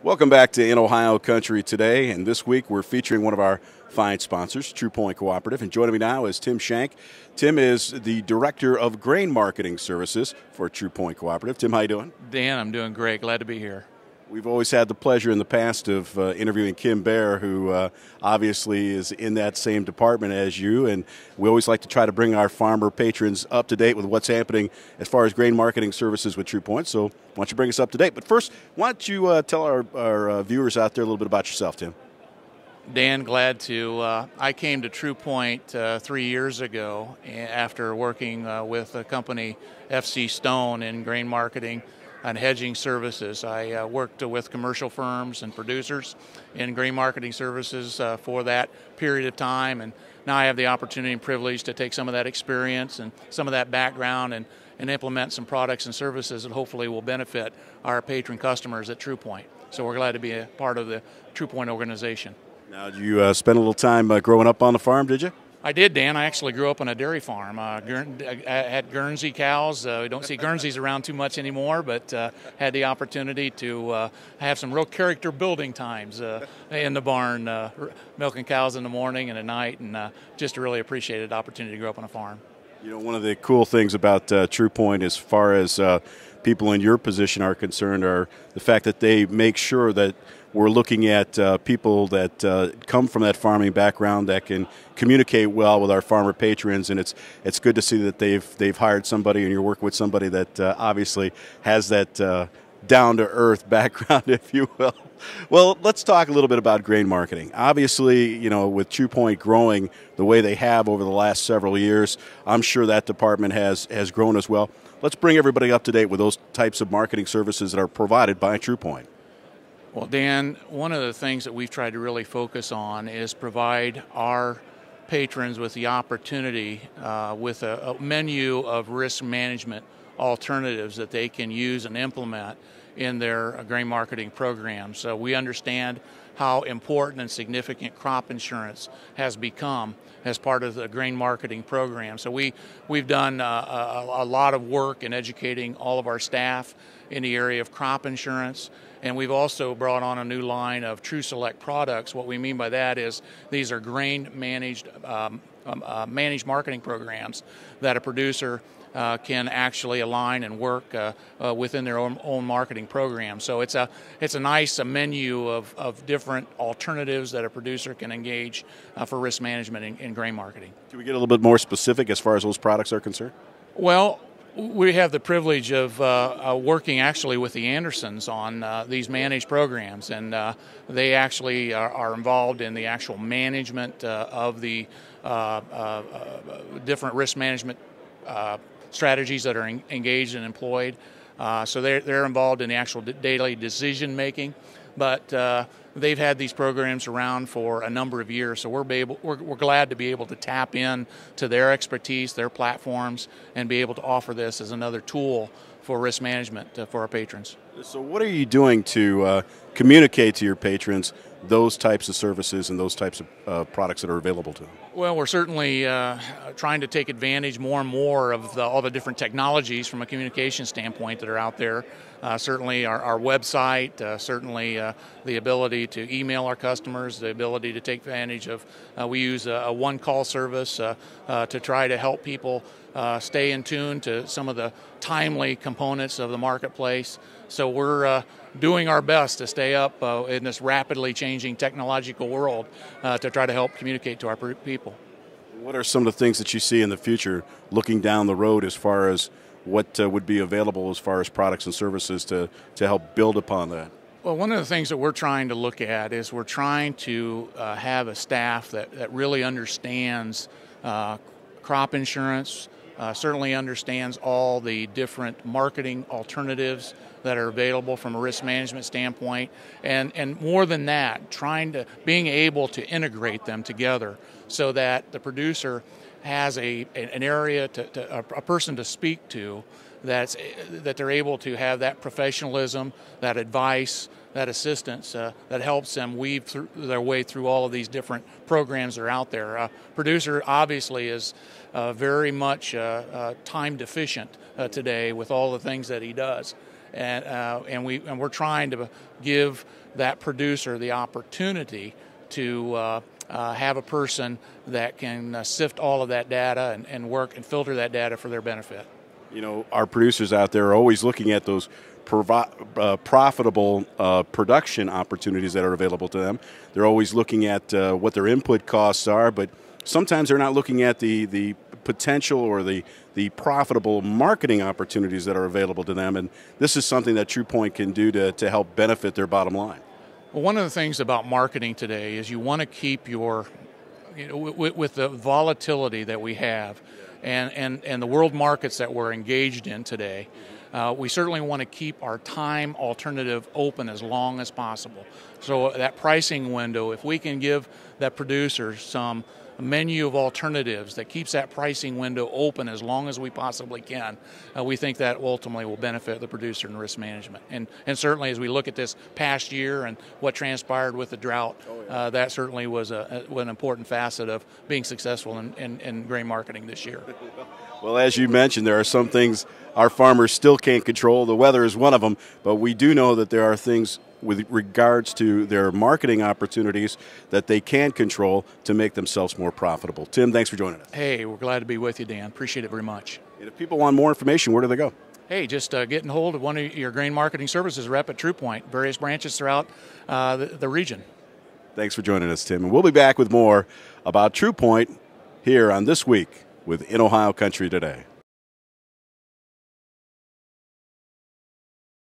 Welcome back to In Ohio Country today, and this week we're featuring one of our fine sponsors, Trupointe Cooperative, and joining me now is Tim Shank. Tim is the Director of Grain Marketing Services for Trupointe Cooperative. Tim, how you doing? Dan, I'm doing great. Glad to be here. We've always had the pleasure in the past of interviewing Kim Bear, who obviously is in that same department as you, and we always like to try to bring our farmer patrons up to date with what's happening as far as grain marketing services with Trupointe. So why don't you bring us up to date? But first, why don't you tell our viewers out there a little bit about yourself, Tim? Dan, glad to. I came to Trupointe 3 years ago after working with the company FC Stone in grain marketing and hedging services. I worked with commercial firms and producers in grain marketing services for that period of time, and now I have the opportunity and privilege to take some of that experience and some of that background and implement some products and services that hopefully will benefit our patron customers at Trupointe. So we're glad to be a part of the Trupointe organization. Now, did you spend a little time growing up on the farm, did you? I did, Dan. I actually grew up on a dairy farm. I had Guernsey cows. We don't see Guernseys around too much anymore, but had the opportunity to have some real character building times in the barn, milking cows in the morning and at night, and just really appreciated the opportunity to grow up on a farm. You know, one of the cool things about Trupointe as far as people in your position are concerned are the fact that they make sure that we're looking at people that come from that farming background that can communicate well with our farmer patrons, and it's good to see that they've hired somebody and you're working with somebody that obviously has that down-to-earth background, if you will. Well, let's talk a little bit about grain marketing. Obviously, you know, with Trupointe growing the way they have over the last several years, I'm sure that department has grown as well. Let's bring everybody up to date with those types of marketing services that are provided by Trupointe. Well, Dan, one of the things that we've tried to really focus on is provide our patrons with the opportunity with a menu of risk management alternatives that they can use and implement in their grain marketing program. So we understand how important and significant crop insurance has become as part of the grain marketing program. So we've done a lot of work in educating all of our staff in the area of crop insurance, and we've also brought on a new line of True Select products. What we mean by that is these are grain managed marketing programs that a producer can actually align and work within their own marketing program. So it's a nice menu of different alternatives that a producer can engage for risk management in grain marketing. Can we get a little bit more specific as far as those products are concerned? Well, we have the privilege of working actually with the Andersons on these managed programs, and they actually are involved in the actual management of the different risk management strategies that are engaged and employed. So they're involved in the actual daily decision making, but they've had these programs around for a number of years. So we're glad to be able to tap in to their expertise, their platforms, and be able to offer this as another tool for risk management for our patrons. So what are you doing to communicate to your patrons those types of services and those types of products that are available to them? Well, we're certainly trying to take advantage more and more of all the different technologies from a communication standpoint that are out there. Certainly our website, certainly the ability to email our customers, the ability to take advantage of, we use a one-call service to try to help people stay in tune to some of the timely components of the marketplace. So we're doing our best to stay up in this rapidly changing technological world to try to help communicate to our people. What are some of the things that you see in the future looking down the road as far as what would be available as far as products and services to help build upon that? Well, one of the things that we're trying to look at is we're trying to have a staff that really understands crop insurance, certainly understands all the different marketing alternatives that are available from a risk management standpoint, and more than that, being able to integrate them together so that the producer has an area a person to speak to that they're able to have that professionalism, that advice, that assistance that helps them weave their way through all of these different programs that are out there. Producer obviously is very much time deficient today with all the things that he does. and we're trying to give that producer the opportunity to have a person that can sift all of that data and work and filter that data for their benefit. You know, our producers out there are always looking at those profitable production opportunities that are available to them. They're always looking at what their input costs are, but sometimes they're not looking at the potential or the profitable marketing opportunities that are available to them. And this is something that Trupointe can do to help benefit their bottom line. Well, one of the things about marketing today is you want to keep your, with the volatility that we have and the world markets that we're engaged in today, we certainly want to keep our time alternative open as long as possible. So that pricing window, if we can give that producer some menu of alternatives that keeps that pricing window open as long as we possibly can, we think that ultimately will benefit the producer in risk management. And certainly as we look at this past year and what transpired with the drought, that certainly was an important facet of being successful in grain marketing this year. Well, as you mentioned, there are some things our farmers still can't control. The weather is one of them, but we do know that there are things with regards to their marketing opportunities that they can control to make themselves more profitable. Tim, thanks for joining us. Hey, we're glad to be with you, Dan. Appreciate it very much. And if people want more information, where do they go? Hey, just get in hold of one of your grain marketing services rep at Trupointe, various branches throughout the region. Thanks for joining us, Tim. And we'll be back with more about Trupointe here on This Week with In Ohio Country Today.